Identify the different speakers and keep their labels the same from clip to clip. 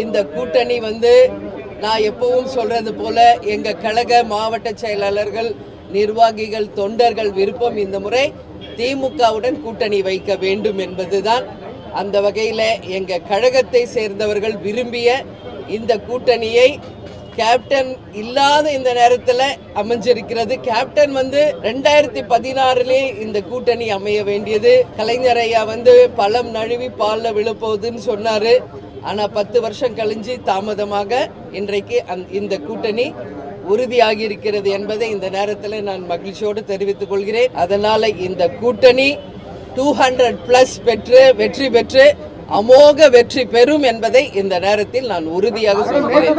Speaker 1: இந்த கூட்டணி நான் எப்பவும் சொல்றது போல எங்க கழக மாவட்ட செயலாளர்கள், நிர்வாகிகள், தொண்டர்கள் விருப்பம் இந்த முறை திமுகவுடன் கூட்டணி வைக்க வேண்டும் என்பதுதான். அந்த வகையில் எங்க கழகத்தை சேர்ந்தவர்கள் விரும்பிய இந்த கூட்டணியை கேப்டன் இல்லாத இந்த நேரத்தில் அமைஞ்சிருக்கிறது. கேப்டன் 2016 இந்த கூட்டணி அமைய வேண்டியது. கலைஞர் ஐயா பழம் நழுவி பாலில் விழப்போகுதுன்னு சொன்னாரு. ஆனால் 10 வருஷம் கழிஞ்சு தாமதமாக இன்றைக்கு இந்த கூட்டணி உறுதியாகி இருக்கிறது என்பதை இந்த நேரத்தில் நான் மகிழ்ச்சியோடு தெரிவித்துக் கொள்கிறேன். அதனால இந்த கூட்டணி 200+ பெற்று வெற்றி பெற்று அமோக வெற்றி பெறும் என்பதை இந்த நேரத்தில் நான் உறுதியாக சொல்கிறேன்.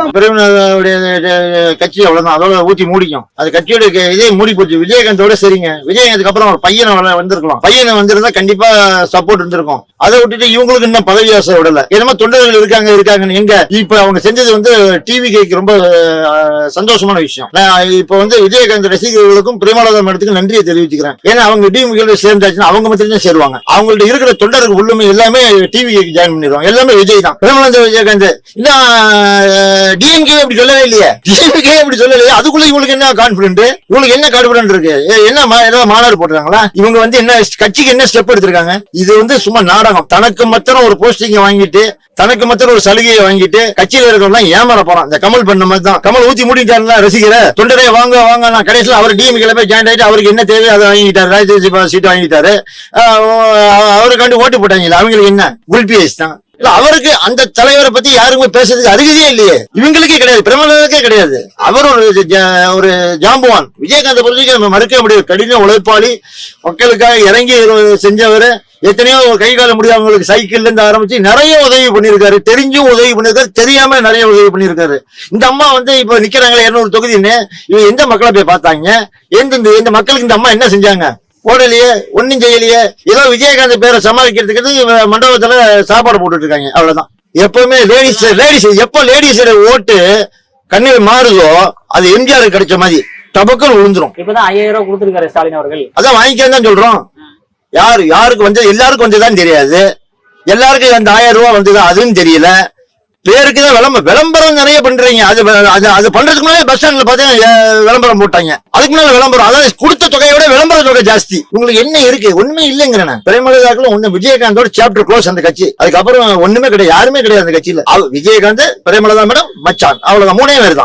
Speaker 2: கட்சி அவ்வளவுதான், அதோட ஊத்தி மூடிக்கும். அது கட்சியோட இதே மூடி போச்சு. விஜயகாந்தோட சரிங்க, விஜயகாந்துக்கு அப்புறம் ஒரு பையனை வந்திருக்கலாம். பையனை வந்திருந்தா கண்டிப்பா சப்போர்ட் இருந்திருக்கும். அதை விட்டுட்டு இவங்களுக்கு இன்னும் பதவி ஆசை விடல. என்னமோ தொண்டர்கள் இருக்காங்கன்னு எங்க இப்ப அவங்க செஞ்சது டிவிக்கு ரொம்ப சந்தோஷமான விஷயம். இப்ப விஜயகாந்த் ரசிகர்களுக்கும் பிரேமலதா மேடத்துக்கும் நன்றியை தெரிவிச்சுக்கிறேன். ஏன்னா அவங்க டிவி சேர்ந்தாச்சுன்னா அவங்க மட்டும் தான் சேருவாங்க. அவங்கள்ட்ட இருக்கிற தொண்டர்கள் உள்ளுமே எல்லாமே டிவி ஜாயின் பண்ணிடுவாங்க. எல்லாமே விஜய் தான். பிரேமலதா விஜயகாந்த் இல்ல டிஎம்கே அப்படி சொல்லவே இல்லையே. டிஎம்கே அப்படி சொல்லலையே. அதுக்குள்ள இவங்களுக்கு என்ன கான்பிடன்ட், இவங்களுக்கு என்ன கான்பிடன்ட் இருக்கு? என்ன மாநாடு போட்டுருக்காங்களா இவங்க? என்ன கட்சிக்கு என்ன ஸ்டெப் எடுத்திருக்காங்க? இது சும்மா நாடகம். தனக்கு மாத்திரம் ஒரு போஸ்டிங் வாங்கிட்டு, தனக்கு மாத்திரம் ஒரு சலுகையை வாங்கிட்டு கட்சியில இருக்கிறவங்க ஏமாற போறான். இந்த கமல் பண்ண மாதிரி தான். கமல் ஊத்தி மூடிட்டாருல ரசிகரை, தொண்டரை வாங்க வாங்க. நான் கடைசியில் அவர் டிஎம்கே போய் ஜாயின் ஆயிட்டு அவருக்கு என்ன தேவையோ அதை வாங்கிட்டாரு. ராஜ்யசபா சீட் வாங்கிட்டாரு. அவருக்காண்டி ஓட்டு போட்டாங்களா? அவங்களுக்கு என்ன குல்பிஎஸ் தான். அவருக்கு அந்த தலைவரை பத்தி யாருக்குமே பேசுறதுக்கு அருகதையே இல்லையே. இவங்களுக்கே கிடையாது, பிரேமலதாவுக்கே கிடையாது. அவர் ஒரு ஜாம்புவான். விஜயகாந்த் பொறுத்தவரைக்கும் மறுக்க முடியாது. கடின உழைப்பாளி, மக்களுக்காக இறங்கி செஞ்சவர். எத்தனையோ கை கால முடியாதவங்களுக்கு சைக்கிள்ல இருந்து ஆரம்பிச்சு நிறைய உதவி பண்ணிருக்காரு. தெரிஞ்சும் உதவி பண்ணிருக்காரு, தெரியாம நிறைய உதவி பண்ணிருக்காரு. இந்த அம்மா இப்ப நிக்கிறாங்களே 200 தொகுதின்னு, இவங்க எந்த மக்களை போய் பார்த்தாங்க? எந்த மக்களுக்கு இந்த அம்மா என்ன செஞ்சாங்க? ஓடலையே, ஒன்னும் செய்யலையே. ஏதோ விஜயகாந்த் பேரை சமாளிக்கிறதுக்கு மண்டபத்துல சாப்பாடு போட்டுட்டு இருக்காங்க, அவ்வளவுதான். எப்பவுமே லேடிஸ் எப்ப லேடிஸோட ஓட்டு கண்ணில் மாறுதோ அது எம்ஜிஆர் கிடைச்ச மாதிரி டபக்குன்னு விழுந்துரும்.
Speaker 3: இப்பதான் 5000 ரூபாய் கொடுத்திருக்காரு ஸ்டாலின் அவர்கள்.
Speaker 2: அதான் வாங்கிக்கன்னு தான் சொல்றோம். யாருக்கு எல்லாருக்கும் வந்ததுதான் தெரியாது. எல்லாருக்கும் அந்த 1000 ரூபாய் வந்ததா அதுன்னு தெரியல. பேருக்கு தான் விளம்பரம் நிறைய பண்றீங்க. அது பண்றதுக்கு முன்னாடி பஸ் ஸ்டாண்ட்ல பாத்தீங்கன்னா விளம்பரம் போட்டாங்க. அதுக்கு முன்னாடி விளம்பரம், அதாவது கொடுத்த தொகையோட விளம்பர தொகை ஜாஸ்தி. உங்களுக்கு என்ன இருக்கு? ஒண்ணுமே இல்லைங்கிறேன். பிரேமலதாக்குள்ள ஒண்ணு விஜயகாந்தோட சாப்டர் க்ளோஸ் அந்த கட்சி. அதுக்கப்புறம் ஒண்ணுமே கிடையாது, யாருமே கிடையாது அந்த கட்சியில. விஜயகாந்த், பிரேமலதா மேடம், மச்சான், அவ்வளவுதான். 3 பேர் தான்.